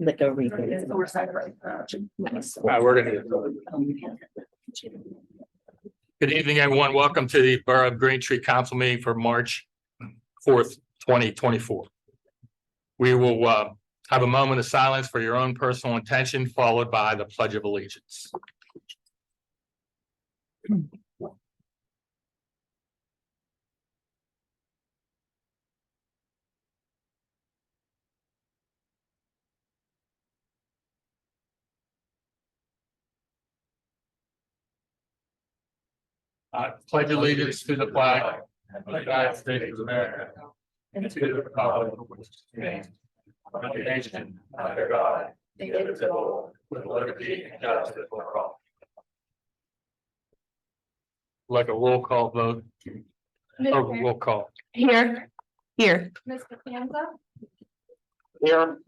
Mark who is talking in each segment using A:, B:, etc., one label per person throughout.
A: Like a reason.
B: We're gonna. Good evening, everyone. Welcome to the Borough of Green Tree Council meeting for March 4th, 2024. We will have a moment of silence for your own personal intention, followed by the Pledge of Allegiance. Pledge allegiance to the flag of the United States of America and to the republic for which it stands, one nation, under God, indivisible, with liberty and justice for all. Like a roll call vote. Or roll call.
C: Here.
D: Mr. Panza,
B: Here.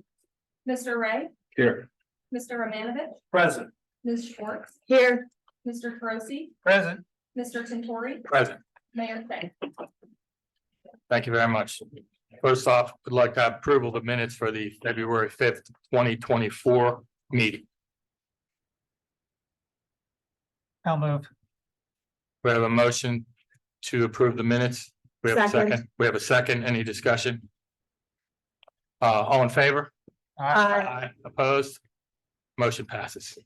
D: Mr. Ray,
B: Here.
D: Mr. Romanovich,
B: Present.
D: Ms. Schwartz,
C: Here.
D: Mr. Carosi,
B: Present.
D: Mr. Tintori,
B: Present.
D: Mayor Fay.
B: Thank you very much. First off, I'd like to have approval of the minutes for the February 5th, 2024 meeting.
E: I'll move.
B: We have a motion to approve the minutes. We have a
C: Second.
B: second. We have a second. Any discussion? All in favor?
C: Aye.
B: Opposed? Motion passes.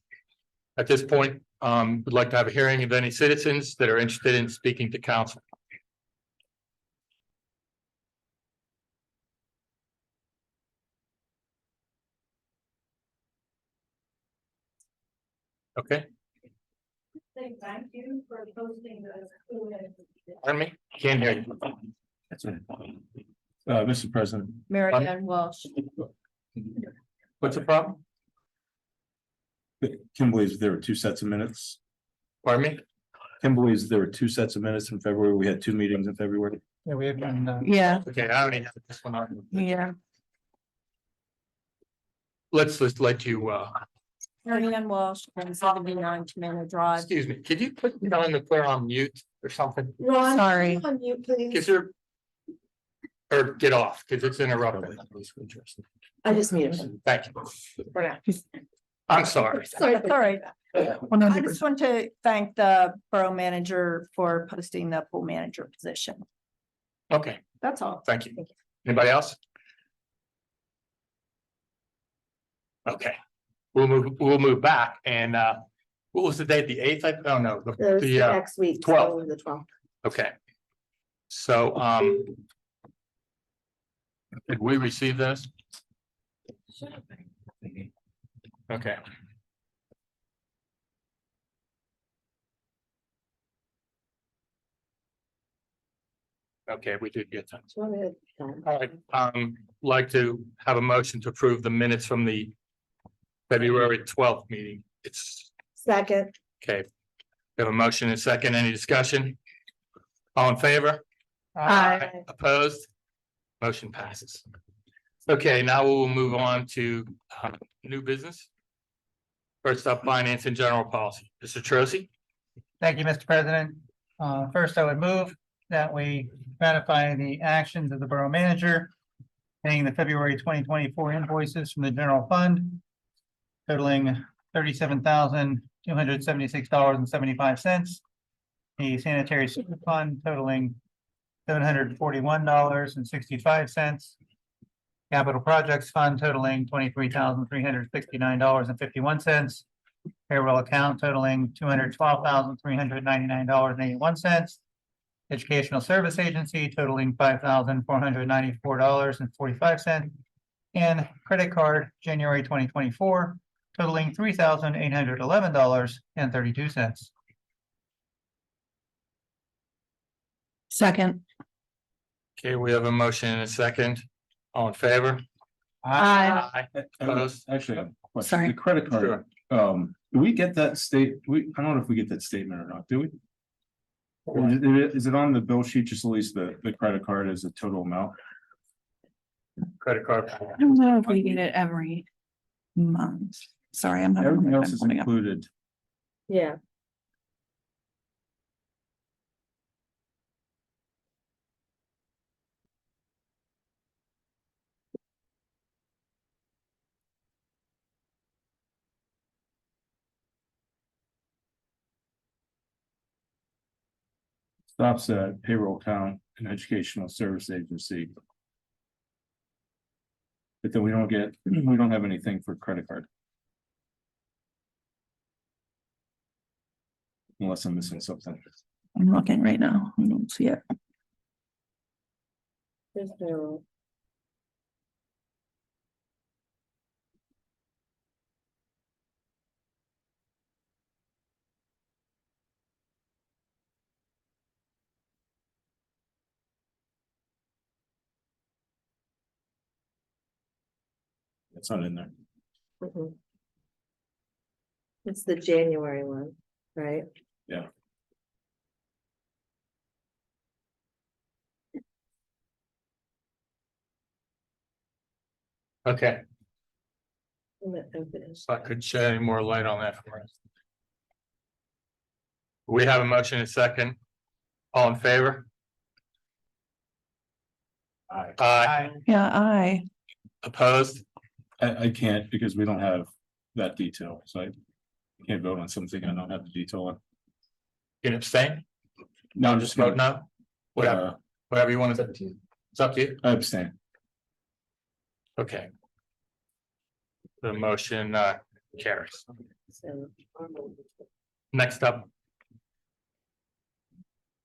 B: At this point, we'd like to have a hearing of any citizens that are interested in speaking to council. Okay,
D: Say thank you for posting the.
B: pardon me? Can't hear you.
F: That's right. Mr. President,
C: Mary Ann Walsh.
B: What's the problem?
F: Kim believes there were two sets of minutes.
B: Pardon me?
F: Kim believes there were two sets of minutes in February. We had two meetings in February.
E: Yeah, we have been,
C: Yeah,
B: Okay, I already have this one on.
C: yeah.
B: Let's just let you,
C: Mary Ann Walsh, 179 Tomato Drive.
B: excuse me, could you put me on the player on mute or something?
C: Ron, sorry.
A: On you, please.
B: Cause you're. Or get off, cause it's interrupting.
A: I just muted him.
B: Thank you.
A: For now.
B: I'm sorry.
C: Sorry, all right. I just want to thank the borough manager for posting the pool manager position.
B: Okay,
C: That's all.
B: thank you. Anybody else? Okay, we'll move back and what was the date? The 8th? Oh, no,
A: There's
B: the
A: next week.
B: 12th.
A: so The 12th.
B: okay. So did we receive this? Okay. Okay, we did get that.
A: Go ahead.
B: All right, like to have a motion to approve the minutes from the February 12th meeting. It's
A: Second.
B: okay. We have a motion and a second. Any discussion? All in favor?
C: Aye.
B: Opposed? Motion passes. Okay, now we will move on to new business. First up, finance and general policy. Mr. Trosi?
E: thank you, Mr. President. First, I would move that we ratify the actions of the borough manager paying the February 2024 invoices from the general fund totaling $37,276.75. The sanitary sewer fund totaling $741.65. Capital projects fund totaling $23,369.51. Payroll account totaling $212,399.81. Educational Service Agency totaling $5,494.45. And credit card January 2024 totaling $3,811.32.
C: Second.
B: Okay, we have a motion and a second. All in favor?
C: Aye.
B: Opposed?
F: Actually, I have a question.
C: Sorry.
F: The credit card, do we get that I don't know if we get that statement or not, do we? Or is it on the bill sheet, just at least the credit card is a total amount?
B: Credit card.
C: I don't know if we get it every month. Sorry, I'm having.
F: Everything else is
C: pulling up.
F: included.
A: Yeah.
F: Stops at payroll count and educational service agency. But then we don't have anything for credit card. Unless I'm missing something.
G: I'm looking right now. I don't see it.
A: There's no.
F: It's not in there.
A: Mhm. It's the January one, right?
F: Yeah.
B: Okay,
A: Let them finish.
B: if I could shed any more light on that for us. We have a motion and a second. All in favor? Aye.
E: Aye.
G: Yeah, I,
B: Opposed?
F: I can't because we don't have that detail, so I can't vote on something I don't have the detail on.
B: You can abstain?
F: No, I'm just
B: Vote
F: gonna,
B: no? Whatever, whatever you want to do. It's up to you.
F: I abstain.
B: Okay. The motion carries.
A: So,
B: Next up,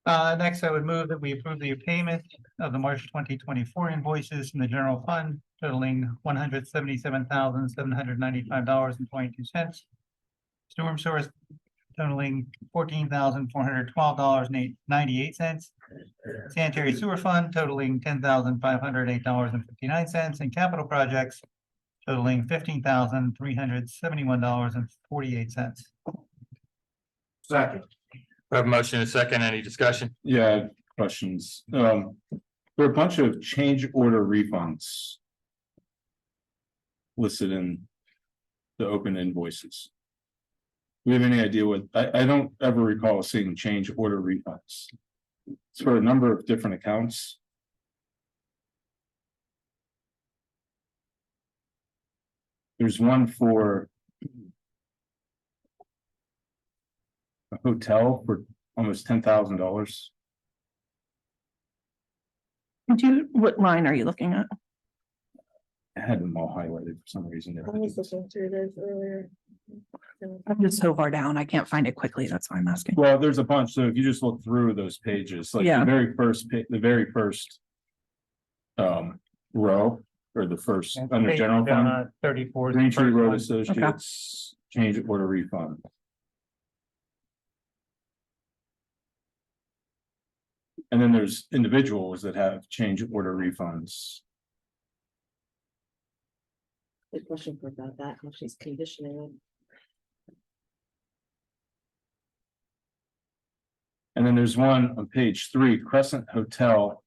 E: Next, I would move that we approve the payment of the March 2024 invoices from the general fund totaling $177,795.22. Storm source totaling $14,412.98. Sanitary sewer fund totaling $10,508.59, and capital projects totaling $15,371.48.
F: Second.
B: we have a motion and a second. Any discussion?
F: Yeah, questions. There are a bunch of change order refunds. Listed in the open invoices. Do we have any idea what, I don't ever recall seeing change order refunds. It's for a number of different accounts. There's one for a hotel for almost $10,000.
G: what line are you looking at?
F: I had them all highlighted for some reason.
A: I was looking through this earlier.
G: I'm just so far down. I can't find it quickly. That's why I'm asking.
F: Well, there's a bunch, so if you just look through those pages, like
G: Yeah.
F: the very first row, or the first, under general fund,
E: 34.
F: Green Tree Road Associates, change order refund. And then there's individuals that have change order refunds.
A: Good question for about that, how she's conditioning it.
F: And then there's one on page 3, Crescent Hotel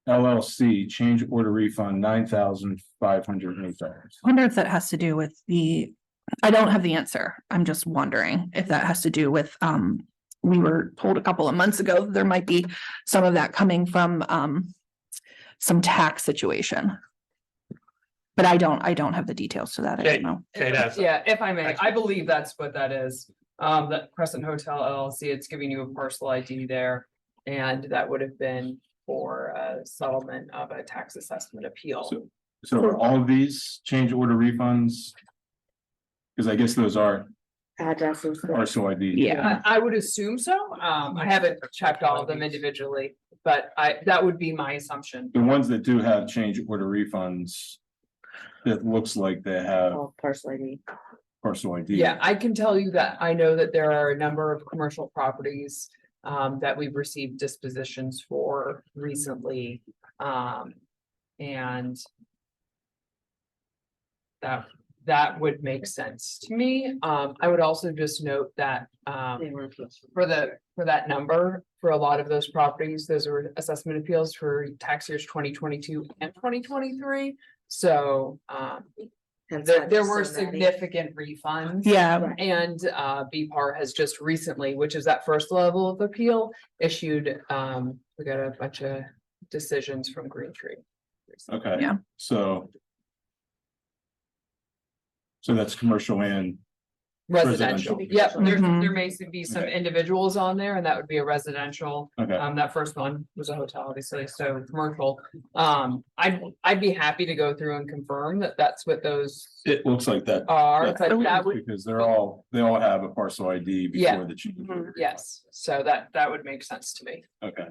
F: LLC, change order refund, $9,508.
G: I wonder if that has to do with I don't have the answer. I'm just wondering if that has to do with, we were told a couple of months ago, there might be some of that coming from, some tax situation. But I don't have the details to that. I don't know.
B: Kate has.
H: Yeah, if I may,
B: Thanks.
H: I believe that's what that is. That Crescent Hotel LLC, it's giving you a parcel ID there. And that would have been for a settlement of a tax assessment appeal.
F: So are all of these change order refunds? Because I guess those are
A: Addresses.
F: parcel ID.
G: Yeah.
H: I would assume so. I haven't checked all of them individually, but that would be my assumption.
F: The ones that do have change order refunds. It looks like they have
A: Oh, parcel ID.
F: parcel ID.
H: Yeah, I can tell you that I know that there are a number of commercial properties that we've received dispositions for recently. And that would make sense to me. I would also just note that
A: They were.
H: for that number, for a lot of those properties, those were assessment appeals for tax years 2022 and 2023. So there were significant refunds.
G: Yeah,
H: And BPAR has just recently, which is that first level of appeal, issued, we got a bunch of decisions from Green Tree.
F: Okay.
G: Yeah.
F: So that's commercial and
H: Residential,
A: Residential.
H: yep,
G: Mhm.
H: there may be some
F: Okay.
H: individuals on there, and that would be a residential.
F: Okay,
H: That first one was a hotel, obviously, so commercial. I'd be happy to go through and confirm that that's what those
F: it looks like that.
H: are,
F: That's-
H: but that would,
F: Because they all have a parcel ID
H: Yeah.
F: before the change.
H: yes, so that would make sense to me.
F: Okay,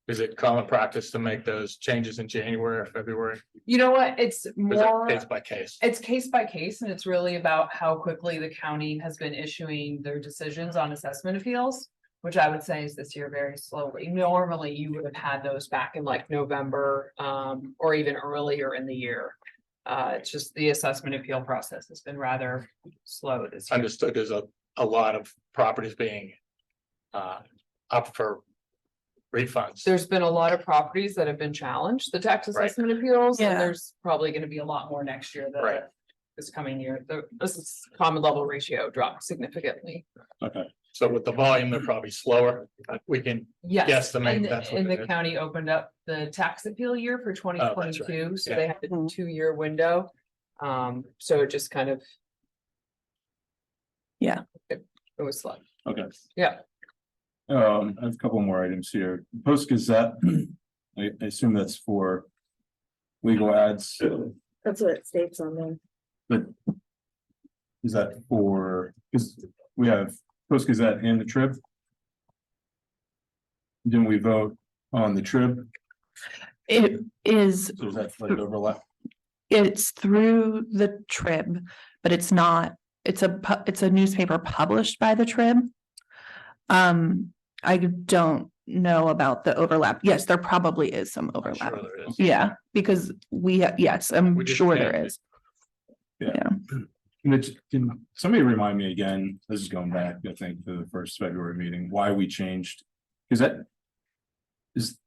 B: Is it common practice to make those changes in January or February?
H: You know what, it's
B: Is it
H: more.
B: case by case?
H: It's case by case, and it's really about how quickly the county has been issuing their decisions on assessment appeals. Which I would say is this year very slowly. Normally, you would have had those back in like November, or even earlier in the year. It's just the assessment appeal process has been rather slow this year.
B: Understood, there's a lot of properties being up for refunds.
H: There's been a lot of properties that have been challenged, the tax
B: Right.
H: assessment appeals, and
G: Yeah.
H: there's probably gonna be a lot more next year
B: Right.
H: this coming year. This is common level ratio dropped significantly.
F: okay,
B: So with the volume, they're probably slower. We can,
H: Yes,
B: Guesstimate,
H: and
B: that's what
H: and
B: it
H: the
B: is.
H: county opened up the tax appeal year for twenty
B: Oh, that's right.
H: twenty-two, so
B: Yeah.
H: they have a
G: Mhm.
H: 2-year window. So it just kind of.
G: Yeah.
H: It was slow.
F: okay.
H: Yeah.
F: I have a couple more items here. Post Gazette. I assume that's for legal ads,
A: That's what it states on there.
F: but is that for, because we have Post Gazette and the Trib? Didn't we vote on the Trib?
G: It is,
F: So is that like overlap?
G: it's through the Trib, but it's not, it's a newspaper published by the Trib. I don't know about the overlap. Yes, there probably is some
B: I'm
G: overlap.
B: sure there is.
G: Yeah, because yes,
B: We
G: I'm
B: just
G: sure there
B: changed it.
G: is.
F: Can somebody remind me again, this is going back, I think, to the first February meeting, why we changed? Is that? Is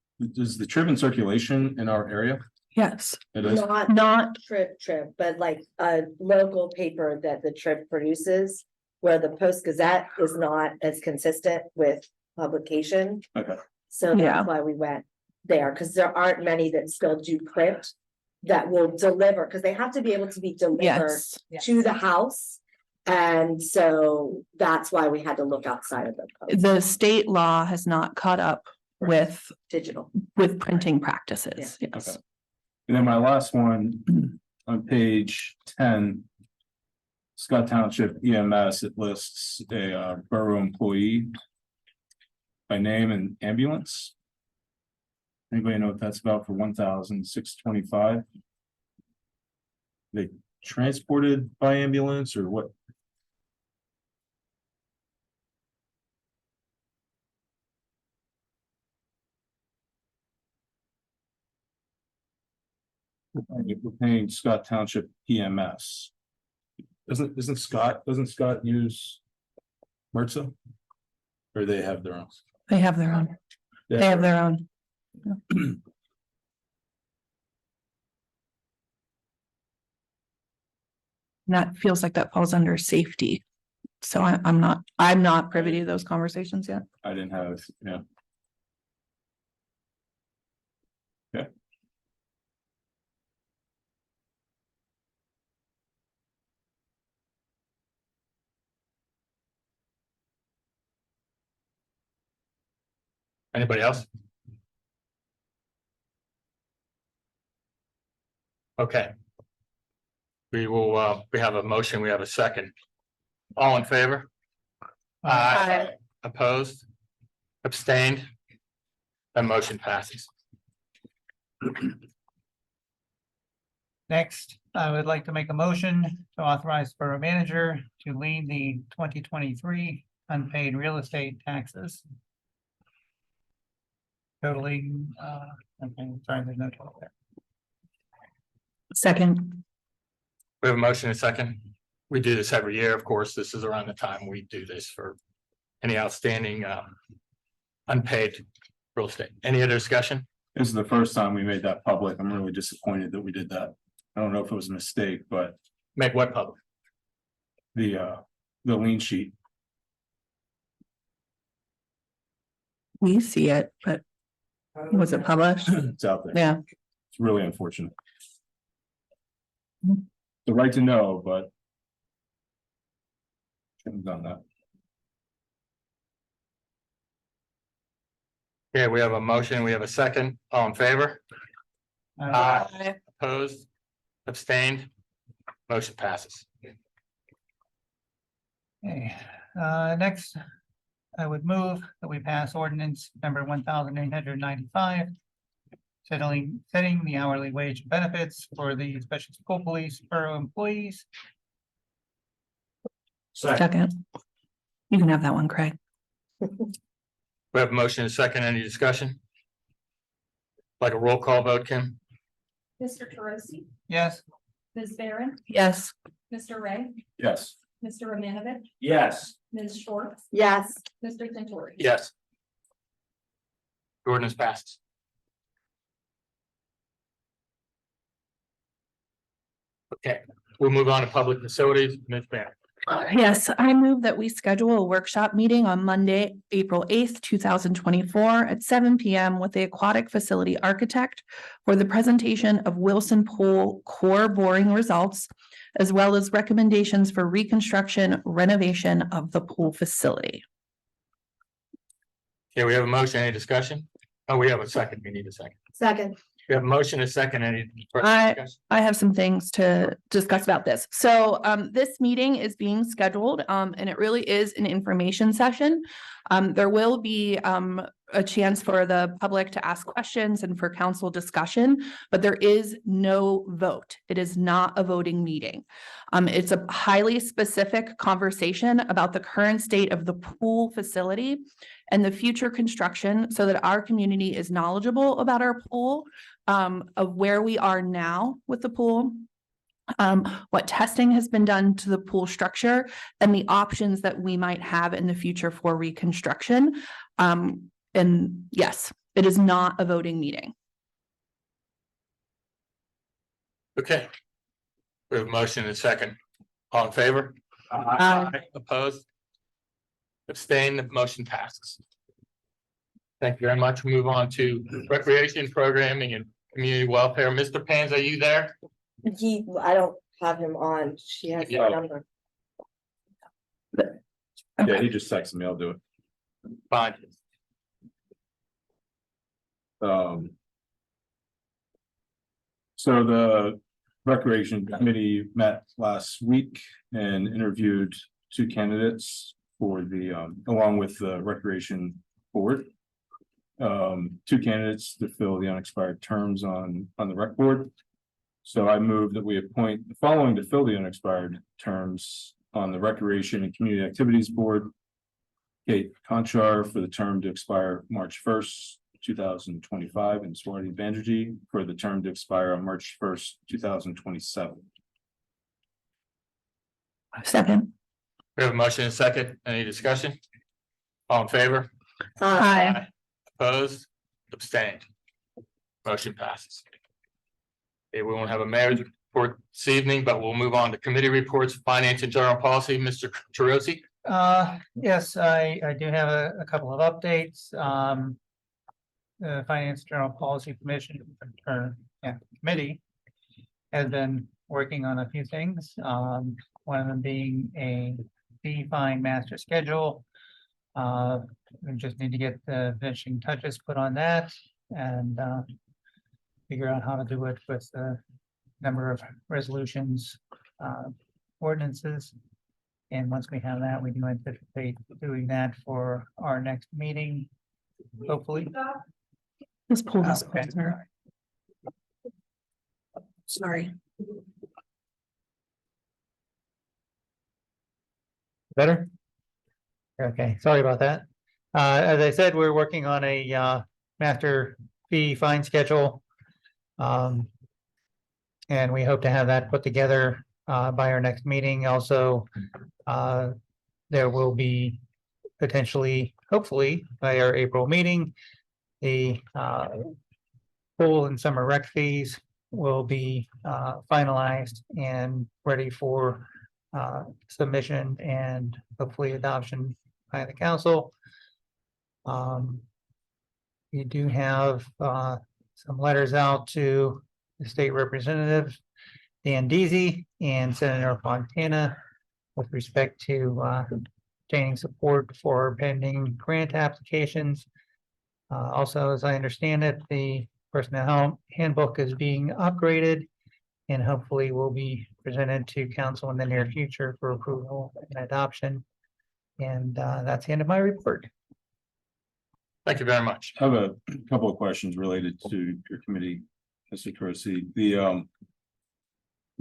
F: the Trib in circulation in our area?
G: Yes,
F: It is,
G: not,
A: Trib, but like a local paper that the Trib produces. Where the Post Gazette is not as consistent with publication.
F: okay,
A: So
G: Yeah.
A: that's why we went there, because there aren't many that still do print. That will deliver, because they have to be able to be delivered
G: yes,
A: to the house. And so that's why we had to look outside of the post,
G: the state law has not caught up with
A: digital.
G: printing practices. Yes.
F: Okay. And then my last one, on page 10. Scott Township EMS, it lists a borough employee. By name and ambulance. Anybody know what that's about for 1,625? They transported by ambulance or what? We're paying Scott Township EMS. Doesn't Scott use MRSA? Or they have their own?
G: They have their own, they have their own. And that feels like that falls under safety. So I'm not privy to those conversations yet.
F: I didn't have, yeah. Okay.
B: Anybody else? Okay. We will, we have a motion, we have a second. All in favor?
G: Aye.
B: Opposed? Abstained? That motion passes.
E: Next, I would like to make a motion to authorize borough manager to lien the 2023 unpaid real estate taxes. Totaling, okay, sorry, there's no total there.
G: Second,
B: We have a motion and a second. We do this every year, of course. This is around the time we do this for any outstanding unpaid real estate. Any other discussion?
F: This is the first time we made that public. I'm really disappointed that we did that. I don't know if it was a mistake, but
B: Make what public?
F: the lien sheet,
G: we see it, but was it published?
F: it's out there.
G: Yeah,
F: It's really unfortunate. The right to know, but. I've done that.
B: Okay, we have a motion, we have a second, all in favor? Opposed, abstained, motion passes.
E: Okay, next, I would move that we pass ordinance number 1895. Setting the hourly wage and benefits for the special school police borough employees.
G: Second. You can have that one, Craig.
B: We have a motion and a second, any discussion? Like a roll call vote, Kim?
D: Mr. Troisi,
E: Yes.
D: Ms. Barron,
G: Yes.
D: Mr. Ray,
F: Yes.
D: Mr. Romanovich,
F: Yes.
D: Ms. Schwartz,
A: Yes,
D: Mr. Tintori.
B: Yes. The ordinance passed. Okay, we'll move on to public facilities, Ms. Barron.
G: Yes, I move that we schedule a workshop meeting on Monday, April 8th, 2024 at 7 PM with the aquatic facility architect for the presentation of Wilson Pool core boring results, as well as recommendations for reconstruction renovation of the pool facility.
B: Okay, we have a motion, any discussion? Oh, we have a second, we need a second.
A: second,
B: We have a motion, and a second, any further
G: I-
B: discussion?
G: I have some things to discuss about this. So this meeting is being scheduled and it really is an information session. There will be a chance for the public to ask questions and for council discussion, but there is no vote. It is not a voting meeting. It's a highly specific conversation about the current state of the pool facility and the future construction so that our community is knowledgeable about our pool, of where we are now with the pool, what testing has been done to the pool structure, and the options that we might have in the future for reconstruction. And yes, it is not a voting meeting.
B: Okay. We have a motion and a second. All in favor? Opposed? Abstain, the motion passes. Thank you very much. We move on to recreation programming and community welfare. Mr. Pans, are you there?
A: I don't have him on, she has
F: Yeah.
A: the number.
F: Yeah, he just texted me, I'll do it.
B: Fine.
F: So the Recreation Committee met last week and interviewed two candidates for the, along with the Recreation Board. Two candidates to fill the unexpired terms on the rec board. So I move that we appoint the following to fill the unexpired terms on the Recreation and Community Activities Board. Kate Conchar for the term to expire March 1st, 2025, and Swati Banerjee for the term to expire on March 1st, 2027.
G: Second.
B: We have a motion and a second. Any discussion? All in favor?
G: Aye.
B: Opposed? Abstained? Motion passes. Okay, we won't have a mayor's report this evening, but we'll move on to committee reports, finance and general policy. Mr. Troisi.
E: Yes, I do have a couple of updates. The Finance General Policy Commission committee has been working on a few things. One of them being a fee fine master schedule. We just need to get the finishing touches put on that and figure out how to do it with the number of resolutions, ordinances. And once we have that, we do anticipate doing that for our next meeting, hopefully.
G: Let's pull this.
E: Okay.
G: closer. Sorry.
E: Better? Okay, sorry about that. As I said, we're working on a master fee fine schedule. And we hope to have that put together by our next meeting. Also, there will be potentially, hopefully, by our April meeting, the pool and summer rec fees will be finalized and ready for submission and hopefully adoption by the council. We do have some letters out to the state representative, Dan Deasy, and Senator Fontana with respect to obtaining support for pending grant applications. Also, as I understand it, the personnel handbook is being upgraded and hopefully will be presented to council in the near future for approval and adoption. And that's the end of my report.
B: Thank you very much.
F: I have a couple of questions related to your committee, Mr. Troisi. Because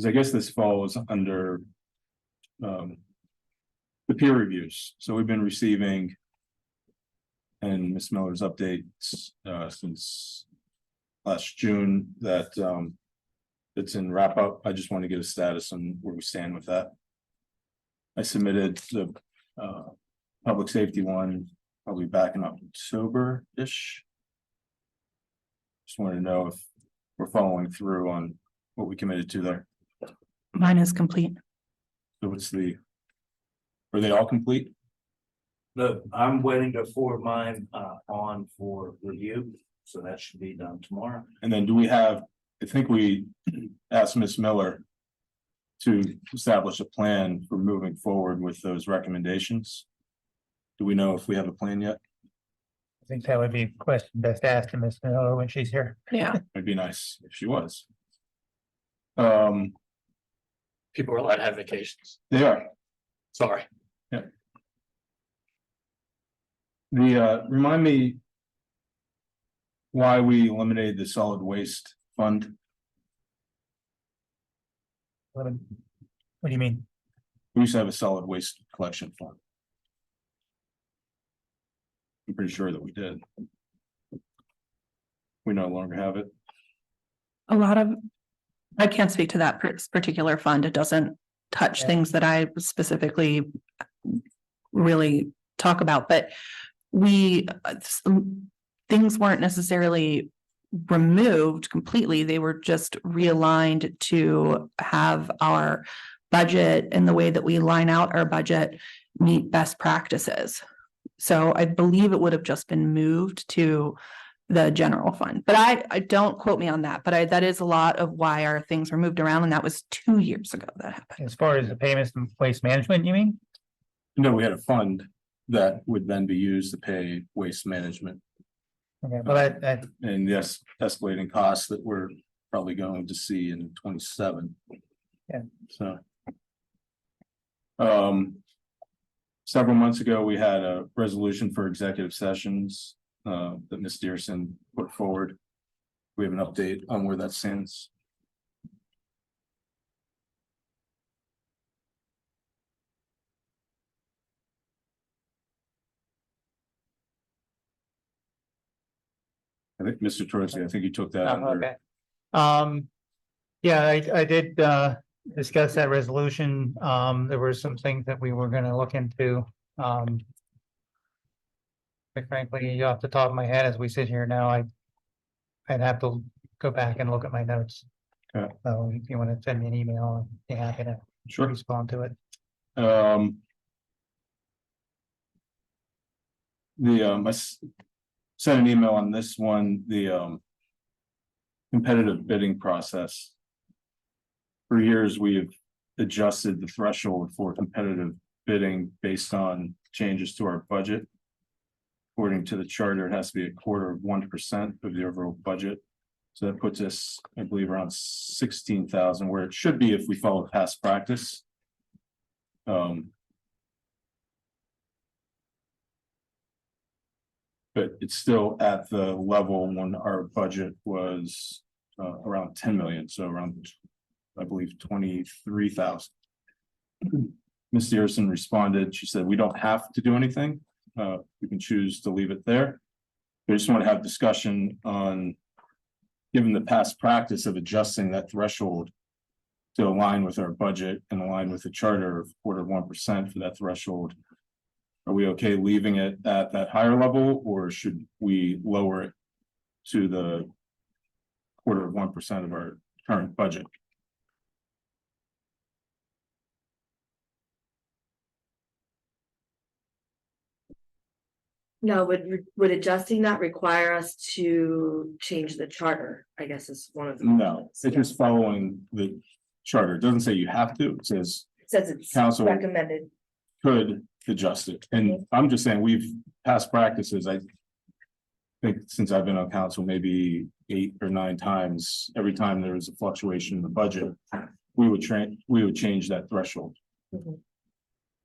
F: I guess this falls under the peer reviews. So we've been receiving and Ms. Miller's updates since last June that it's in wrap up. I just want to get a status on where we stand with that. I submitted the public safety one probably back in October-ish. Just wanted to know if we're following through on what we committed to there.
G: Mine is complete.
F: So are they all complete?
I: Look, I'm waiting to forward mine on for review, so that should be done tomorrow.
F: And then do we have, I think we asked Ms. Miller to establish a plan for moving forward with those recommendations. Do we know if we have a plan yet?
E: I think that would be a question best asked to Ms. Miller when she's here.
G: Yeah.
F: It'd be nice if she was.
B: People are allowed to have vacations.
F: They are.
B: Sorry.
F: Remind me why we eliminated the solid waste fund.
E: What do you mean?
F: We used to have a solid waste collection fund. I'm pretty sure that we did. We no longer have it.
G: A lot of, I can't speak to that particular fund. It doesn't touch
E: Yeah.
G: things that I specifically really talk about, but things weren't necessarily removed completely. They were just realigned to have our budget and the way that we line out our budget meet best practices. So I believe it would have just been moved to the general fund, but I don't quote me on that, but that is a lot of why our things were moved around, and that was 2 years ago that happened.
E: As far as the payments and waste management, you mean?
F: No, we had a fund that would then be used to pay waste management.
E: Okay, but
F: And yes, escalating costs that we're probably going to see in 27.
E: Yeah.
F: So. Several months ago, we had a resolution for executive sessions that Ms. Dearson put forward. We have an update on where that stands. I think Mr. Troisi, I think you took that
E: Oh,
F: under.
E: okay. Yeah, I did discuss that resolution. There were some things that we were gonna look into. Quite frankly, off the top of my head, as we sit here now, I'd have to go back and look at my notes.
F: Okay.
E: So if you want to send me an email, I'd be happy to
F: Sure.
E: respond to it.
F: I sent an email on this one, the competitive bidding process. For years, we've adjusted the threshold for competitive bidding based on changes to our budget. According to the charter, it has to be 0.25% of the overall budget. So that puts us, I believe, around 16,000, where it should be if we follow past practice. But it's still at the level when our budget was around 10 million, so around, I believe, 23,000. Ms. Dearson responded, she said, we don't have to do anything. We can choose to leave it there. I just want to have discussion on, given the past practice of adjusting that threshold to align with our budget and align with the charter of 0.25% for that threshold. Are we okay leaving it at that higher level, or should we lower it to the 0.25% of our current budget?
A: No, would adjusting that require us to change the charter? I guess is one of the.
F: No, it's just following the charter. It doesn't say you have to, it says
A: says it's
F: Council-
A: recommended.
F: could adjust it. And I'm just saying, we've past practices, I think since I've been on council, maybe 8 or 9 times, every time there was a fluctuation in the budget, we would change that threshold.
A: Mhm.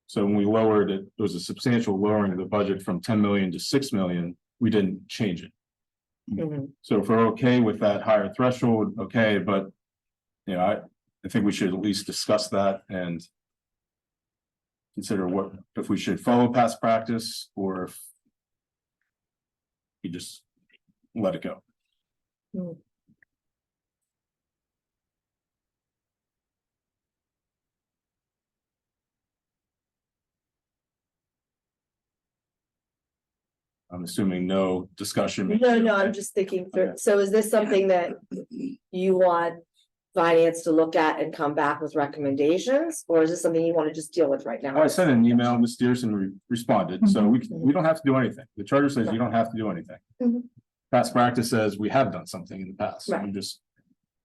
F: So when we lowered it, there was a substantial lowering of the budget from 10 million to 6 million, we didn't change it.
A: Mhm.
F: So if we're okay with that higher threshold, okay, but you know, I think we should at least discuss that and consider what, if we should follow past practice or if we just let it go.
A: Hmm.
F: I'm assuming no discussion.
A: No, I'm just thinking through, so is this something that you want finance to look at and come back with recommendations? Or is this something you want to just deal with right now?
F: I sent an email, Ms. Dearson responded, so we don't have to do anything. The charter says you don't have to do anything.
A: Mhm.
F: Past practice says we have done something in the past.
A: Right.
F: We just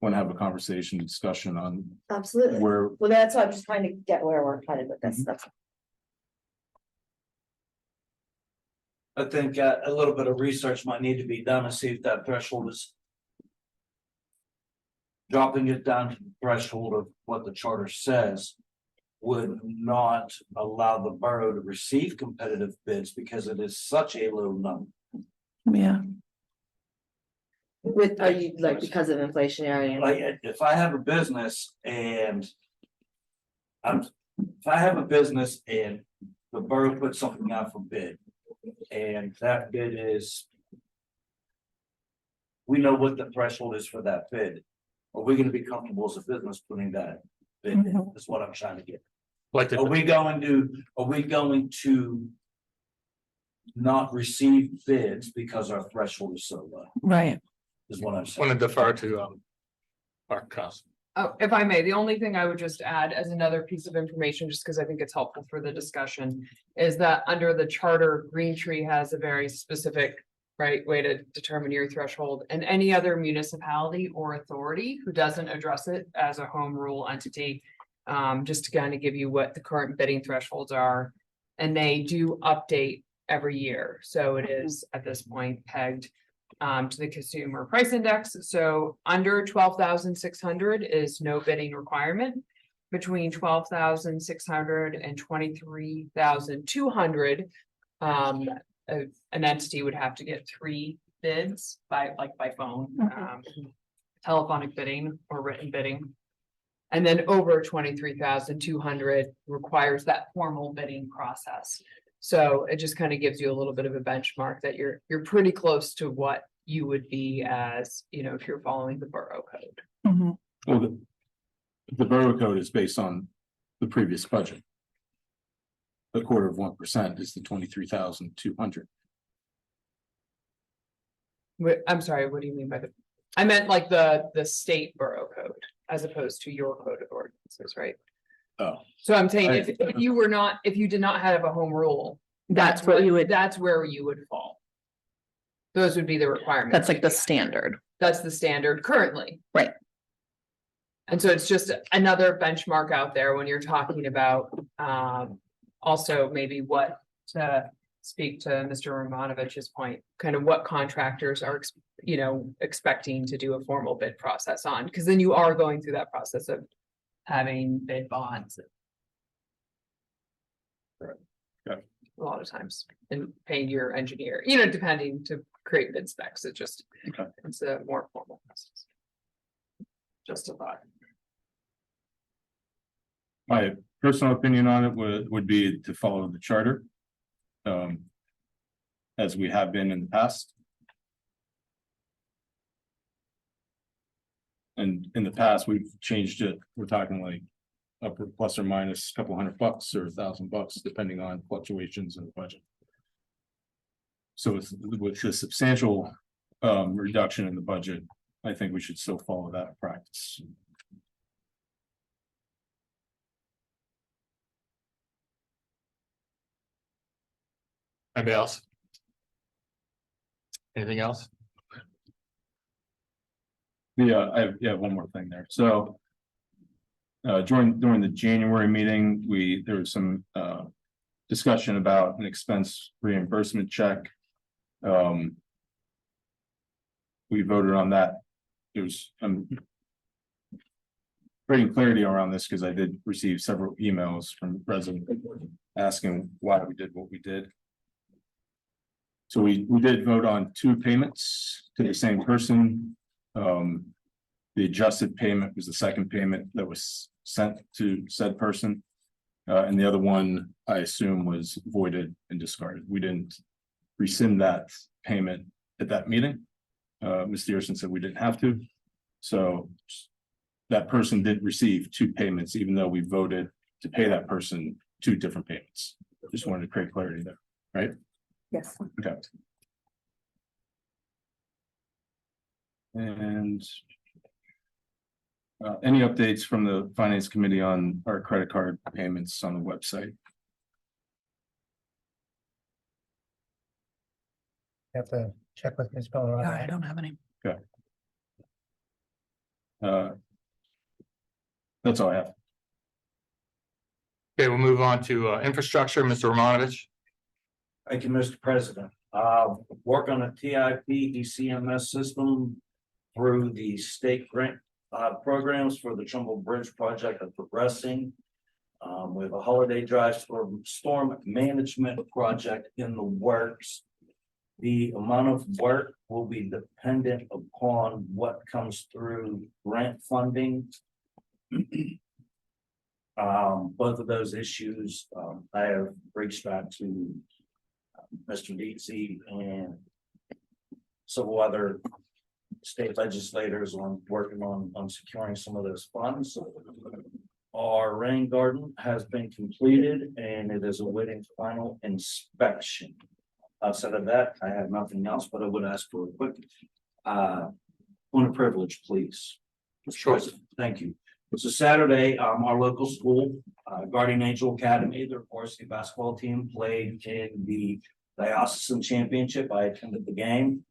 F: want to have a conversation, discussion on
A: Absolutely.
F: where,
A: Well, that's why I'm just trying to get where we're headed with this. That's
I: I think a little bit of research might need to be done to see if that threshold is. Dropping it down to the threshold of what the charter says. Would not allow the borough to receive competitive bids because it is such a low number.
G: Yeah,
A: with, are you like because of inflationary and?
I: Like, if I have a business and. If I have a business and the borough puts something out for bid. And that bid is. We know what the threshold is for that bid. Are we gonna be comfortable as a business putting that bid in, is what I'm trying to get.
B: Like
I: Are we going to? Not receive bids because our threshold is so low,
G: right.
I: is what I'm
B: want
I: saying.
B: to defer to our council.
H: Oh, if I may, the only thing I would just add as another piece of information, just because I think it's helpful for the discussion, is that under the charter, Green Tree has a very specific, right, way to determine your threshold, and any other municipality or authority who doesn't address it as a home rule entity, just to kind of give you what the current bidding thresholds are, and they do update every year, so it is at this point pegged to the consumer price index. So under 12,600 is no bidding requirement. Between 12,600 and 23,200, an entity would have to get 3 bids by phone, telephonic bidding or written bidding. And then over 23,200 requires that formal bidding process. So it just kind of gives you a little bit of a benchmark that you're pretty close to what you would be as, you know, if you're following the borough code.
G: Mhm.
F: well, the borough code is based on the previous budget. 0.25% is the 23,200.
H: I'm sorry, what do you mean by I meant like the state borough code as opposed to your code of ordinances, right?
F: Oh,
H: So I'm saying if you were not, if you did not have a home rule,
G: That's what you would,
H: that's where you would fall. Those would be the requirements.
G: that's like the standard.
H: That's the standard currently.
G: Right.
H: And so it's just another benchmark out there when you're talking about, also maybe what to speak to Mr. Romanovich's point, kind of what contractors are, expecting to do a formal bid process on, because then you are going through that process of having bid bonds.
F: Got
H: A lot of times, and paying your engineer, depending to create bid specs, it's a more formal process. Just a thought.
F: my personal opinion on it would be to follow the charter. As we have been in the past. And in the past, we've changed it, we're talking like upper plus or minus a couple $100 or $1,000, depending on fluctuations in the budget. So with the substantial reduction in the budget, I think we should still follow that practice.
B: Anybody else? Anything else?
F: Yeah, I have one more thing there. So during the January meeting, there was some discussion about an expense reimbursement check. We voted on that. I'm bringing clarity around this because I did receive several emails from residents asking why we did what we did. So we did vote on 2 payments to the same person. The adjusted payment was the second payment that was sent to said person. And the other one, I assume, was voided and discarded. We didn't rescind that payment at that meeting. Ms. Dearson said we didn't have to. So that person did receive 2 payments, even though we voted to pay that person 2 different payments. Just wanted to create clarity there, right?
A: Yes.
F: Okay. And any updates from the finance committee on our credit card payments on the website?
E: Have to check with Ms. Colorado.
G: I don't have any.
F: That's all I have.
B: Okay, we'll move on to infrastructure, Mr. Romanovich.
I: Thank you, Mr. President. Work on a TIP ECMS system through the state grant programs for the Trumbull Bridge project are progressing. We have a holiday drive storm management project in the works. The amount of work will be dependent upon what comes through grant funding. Both of those issues, I have reached out to Mr. Deetsy and several other state legislators on working on securing some of those funds. Our rain garden has been completed and it is awaiting final inspection. Outside of that, I have nothing else, but I would ask for a quick point of privilege, please.
B: Sure.
I: Thank you. So Saturday, our local school, Guardian Angel Academy, their varsity basketball team played in the diocesan championship. I attended the game.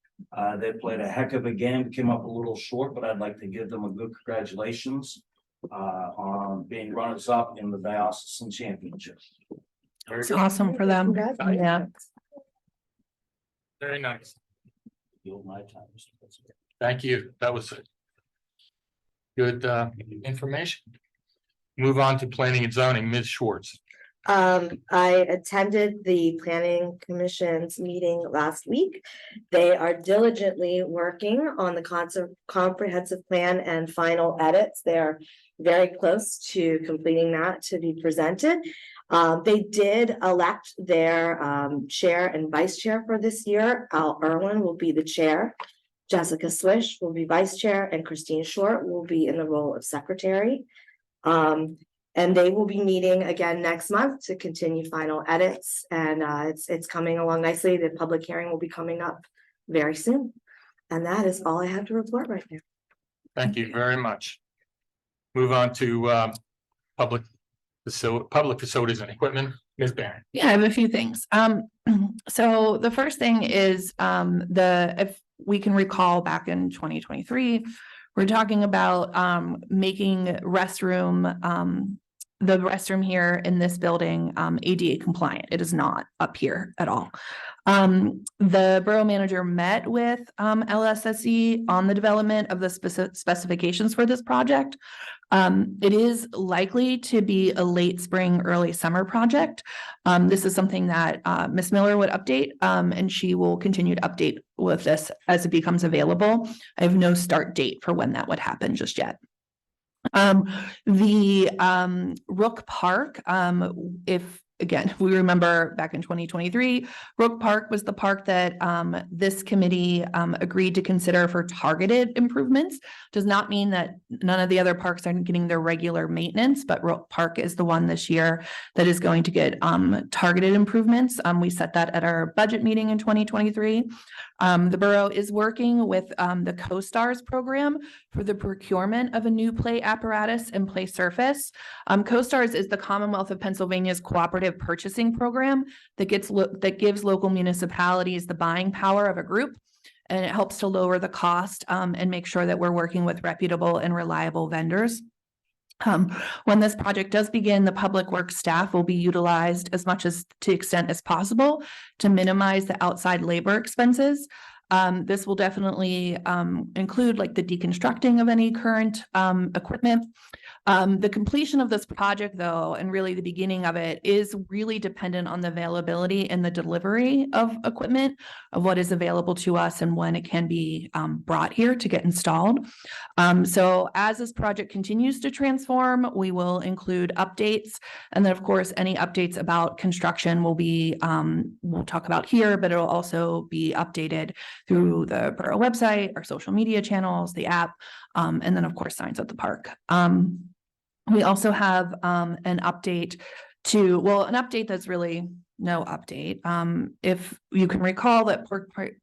I: They played a heck of a game, came up a little short, but I'd like to give them a good congratulations on being runners up in the diocesan championship.
G: It's awesome for them. Yeah.
B: Very nice.
I: Yield my time, Mr. President.
B: Thank you. That was good information. Move on to planning and zoning, Ms. Schwartz.
A: I attended the planning commission's meeting last week. They are diligently working on the comprehensive plan and final edits. They're very close to completing that to be presented. They did elect their chair and vice chair for this year. Al Irwin will be the chair. Jessica Swish will be vice chair and Christine Short will be in the role of secretary. And they will be meeting again next month to continue final edits, and it's coming along nicely. The public hearing will be coming up very soon. And that is all I have to report right now.
B: Thank you very much. Move on to public facilities and equipment, Ms. Barron.
G: Yeah, I have a few things. So the first thing is if we can recall back in 2023, we're talking about making the restroom here in this building ADA compliant. It is not up here at all. The borough manager met with LSSE on the development of the specifications for this project. It is likely to be a late spring, early summer project. This is something that Ms. Miller would update, and she will continue to update with this as it becomes available. I have no start date for when that would happen just yet. The Rook Park, if again, we remember back in 2023, Rook Park was the park that this committee agreed to consider for targeted improvements. Does not mean that none of the other parks aren't getting their regular maintenance, but Rook Park is the one this year that is going to get targeted improvements. We set that at our budget meeting in 2023. The borough is working with the CoStars program for the procurement of a new play apparatus and play surface. CoStars is the Commonwealth of Pennsylvania's cooperative purchasing program that gives local municipalities the buying power of a group, and it helps to lower the cost and make sure that we're working with reputable and reliable vendors. When this project does begin, the public works staff will be utilized as much as to extent as possible to minimize the outside labor expenses. This will definitely include like the deconstructing of any current equipment. The completion of this project, though, and really the beginning of it, is really dependent on the availability and the delivery of equipment, of what is available to us and when it can be brought here to get installed. So as this project continues to transform, we will include updates. And then, of course, any updates about construction will be, we'll talk about here, but it'll also be updated through the borough website, our social media channels, the app, and then, of course, signs at the park. We also have an update to, well, an update that's really no update. If you can recall that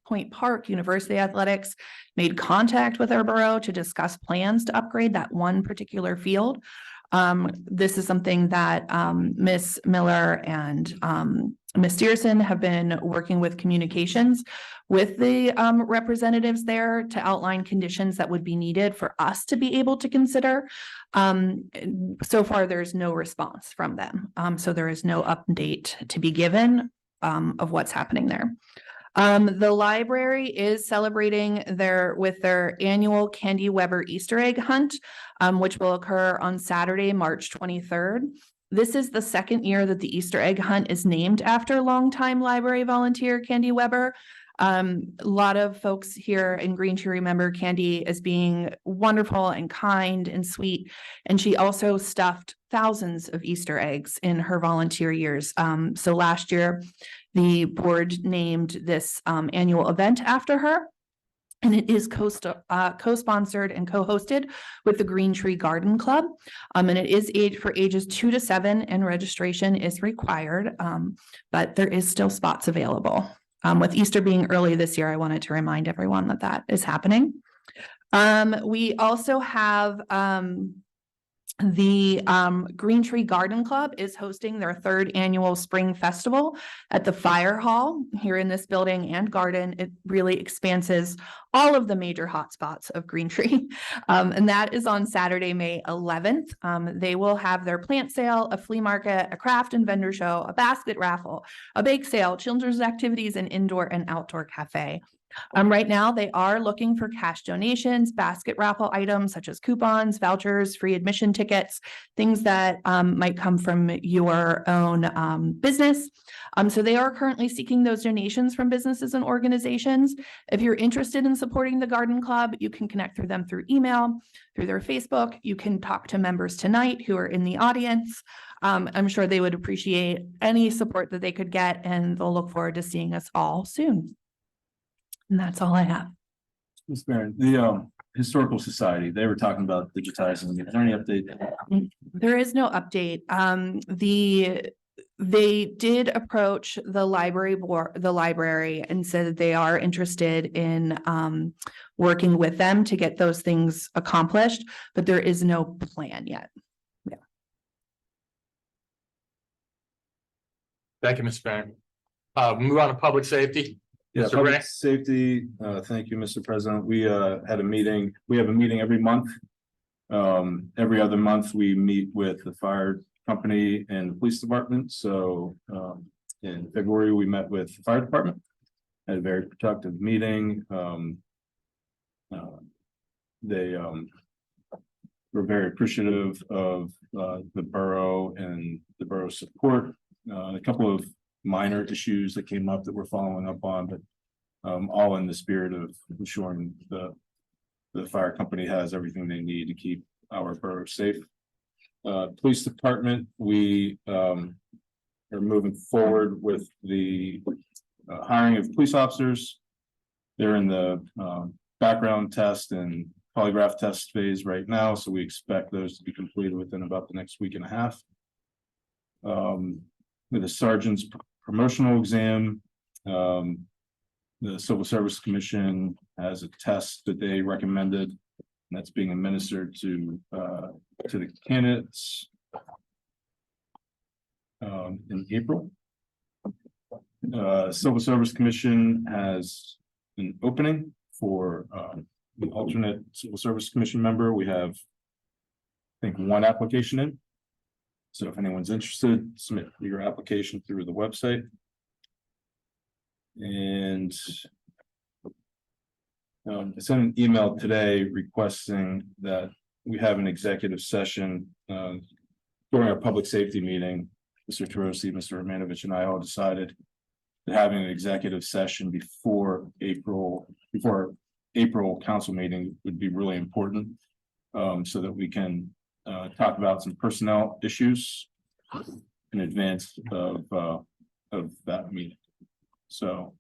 G: Point Park University Athletics made contact with our borough to discuss plans to upgrade that one particular field. This is something that Ms. Miller and Ms. Dearson have been working with communications with the representatives there to outline conditions that would be needed for us to be able to consider. So far, there's no response from them. So there is no update to be given of what's happening there. The library is celebrating with their annual Candy Weber Easter egg hunt, which will occur on Saturday, March 23rd. This is the second year that the Easter egg hunt is named after longtime library volunteer Candy Weber. A lot of folks here in Green Tree remember Candy as being wonderful and kind and sweet. And she also stuffed thousands of Easter eggs in her volunteer years. So last year, the board named this annual event after her. And it is co-sponsored and co-hosted with the Green Tree Garden Club. And it is for ages 2 to 7, and registration is required, but there is still spots available. With Easter being early this year, I wanted to remind everyone that that is happening. We also have the Green Tree Garden Club is hosting their 3rd annual spring festival at the fire hall here in this building and garden. It really expanses all of the major hotspots of Green Tree. And that is on Saturday, May 11th. They will have their plant sale, a flea market, a craft and vendor show, a basket raffle, a bake sale, children's activities, and indoor and outdoor cafe. Right now, they are looking for cash donations, basket raffle items such as coupons, vouchers, free admission tickets, things that might come from your own business. So they are currently seeking those donations from businesses and organizations. If you're interested in supporting the Garden Club, you can connect through them through email, through their Facebook. You can talk to members tonight who are in the audience. I'm sure they would appreciate any support that they could get, and they'll look forward to seeing us all soon. And that's all I have.
F: Ms. Barron, the Historical Society, they were talking about digitizing. Is there any update?
G: There is no update. They did approach the library and said that they are interested in working with them to get those things accomplished, but there is no plan yet. Yeah.
B: Thank you, Ms. Barron. Move on to public safety.
F: Yeah,
B: Mr.
F: public
B: Ray?
F: safety, thank you, Mr. President. We had a meeting, we have a meeting every month. Every other month, we meet with the fire company and the police department. So in February, we met with the fire department. Had a very productive meeting. They were very appreciative of the borough and the borough's support. A couple of minor issues that came up that we're following up on, but all in the spirit of ensuring the fire company has everything they need to keep our borough safe. Police department, we are moving forward with the hiring of police officers. They're in the background test and polygraph test phase right now, so we expect those to be completed within about the next week and a half. With the sergeant's promotional exam, the Civil Service Commission has a test that they recommended, and that's being administered to the candidates in April. Civil Service Commission has an opening for the alternate Civil Service Commission member. We have think, one application in. So if anyone's interested, submit your application through the website. And I sent an email today requesting that we have an executive session during our public safety meeting. Mr. Tarosi, Mr. Romanovich, and I all decided that having an executive session before April council meeting would be really important. So that we can talk about some personnel issues in advance of that meeting. So.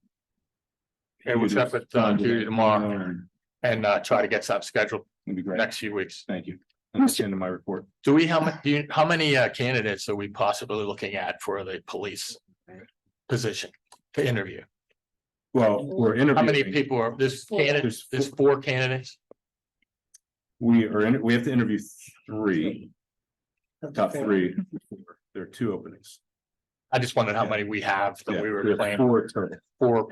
B: Okay, we'll check with Judy tomorrow and try to get something scheduled
F: It'd be great.
B: next few weeks.
F: Thank you. That's the end of my report.
B: How many candidates are we possibly looking at for the police position to interview?
F: Well, we're
B: How many
F: interviewing.
B: people are this candidate? There's 4 candidates.
F: We have to interview 3, top 3. There are 2 openings.
B: I just wondered how many we have that we were
F: have
B: planning
F: 4 total.
B: for.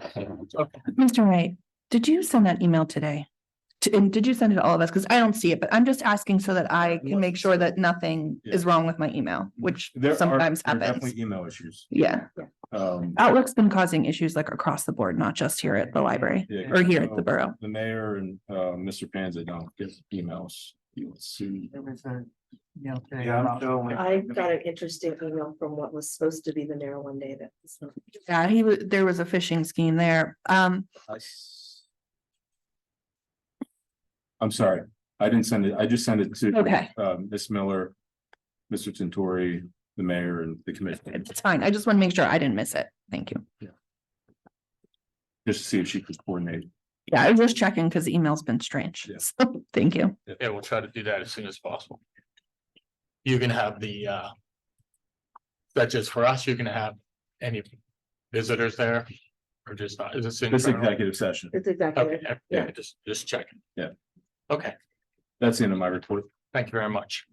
G: Mr. Wright, did you send that email today? And did you send it to all of us? Because I don't see it, but I'm just asking so that I can make sure that nothing is wrong with my email, which
F: There
G: sometimes
F: are
G: happens.
F: definitely email issues.
G: Yeah, Outlook's been causing issues like across the board, not just here at the library
F: Yeah,
G: or here at
F: so
G: the borough.
F: The mayor and Mr. Panza don't get emails. You'll see.
E: There was a, today
I: Yeah, I'm
E: about-
I: showing.
A: I got an interesting email from what was supposed to be the mayor one day that was not.
G: Yeah, there was a phishing scheme there.
F: I'm sorry, I didn't send it. I just sent it to.
G: Okay.
F: Ms. Miller, Mr. Tintori, the mayor and the commission,
G: It's fine. I just want to make sure I didn't miss it. Thank you.
F: just to see if she could coordinate.
G: Yeah, I was just checking because the email's been strange.
F: Yeah.
G: So, thank you.
B: Yeah, we'll try to do that as soon as possible. You can have the that's just for us. You can have any visitors there or just not. Is this
F: This
B: internal?
F: executive session,
A: It's exactly.
B: Okay, yeah, just checking.
F: Yeah.
B: Okay,
F: that's the end of my report.
B: thank you very much.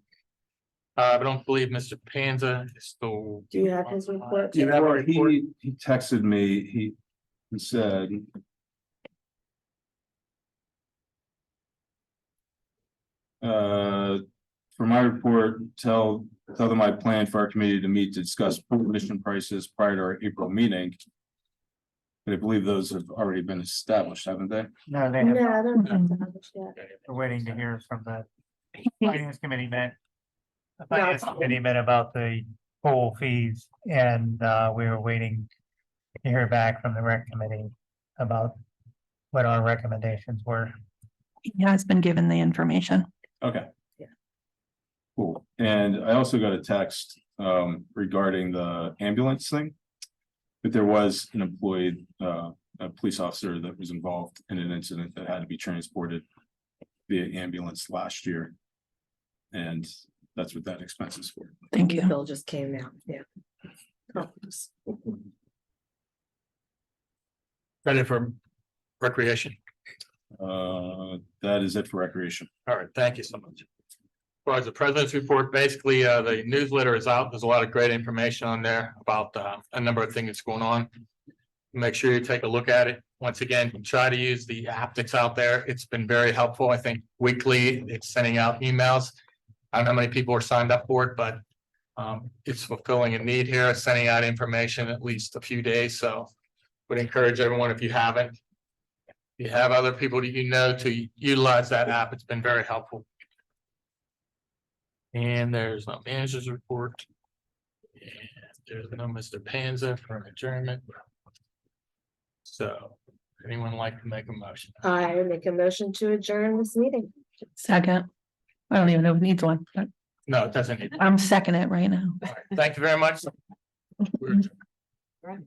B: I don't believe Mr. Panza is still.
A: Do you have his report?
B: Do you have a report?
F: He texted me, he said. For my report, tell them I plan for our committee to meet to discuss pool admission prices prior to our April meeting. But I believe those have already been established, haven't they?
E: No, they
A: No,
E: have,
A: I don't have to have it yet.
E: we're waiting to hear from the finance committee met. The finance committee met about the pool fees and we were waiting to hear back from the rec committee about what our recommendations were.
G: He has been given the information.
F: Okay.
A: Yeah.
F: Cool, and I also got a text regarding the ambulance thing. But there was an employee, a police officer that was involved in an incident that had to be transported via ambulance last year. And that's what that expense is for.
G: Thank
A: The
G: you.
A: bill just came now, yeah.
B: Ready for recreation?
F: That is it for recreation.
B: All right, thank you so much. As far as the president's report, basically, the newsletter is out. There's a lot of great information on there about a number of things that's going on. Make sure you take a look at it. Once again, try to use the app that's out there. It's been very helpful. I think weekly it's sending out emails. I don't know how many people are signed up for it, but it's fulfilling a need here, sending out information at least a few days. So would encourage everyone, if you haven't, you have other people that you know to utilize that app. It's been very helpful. And there's no manager's report. And there's no Mr. Panza for an adjournment. So anyone like to make a motion?
A: I make a motion to adjourn this meeting.
G: Second. I don't even know if it needs one, but
B: No, it doesn't need.
G: I'm second it right now.
B: All right, thank you very much. We're adjourned.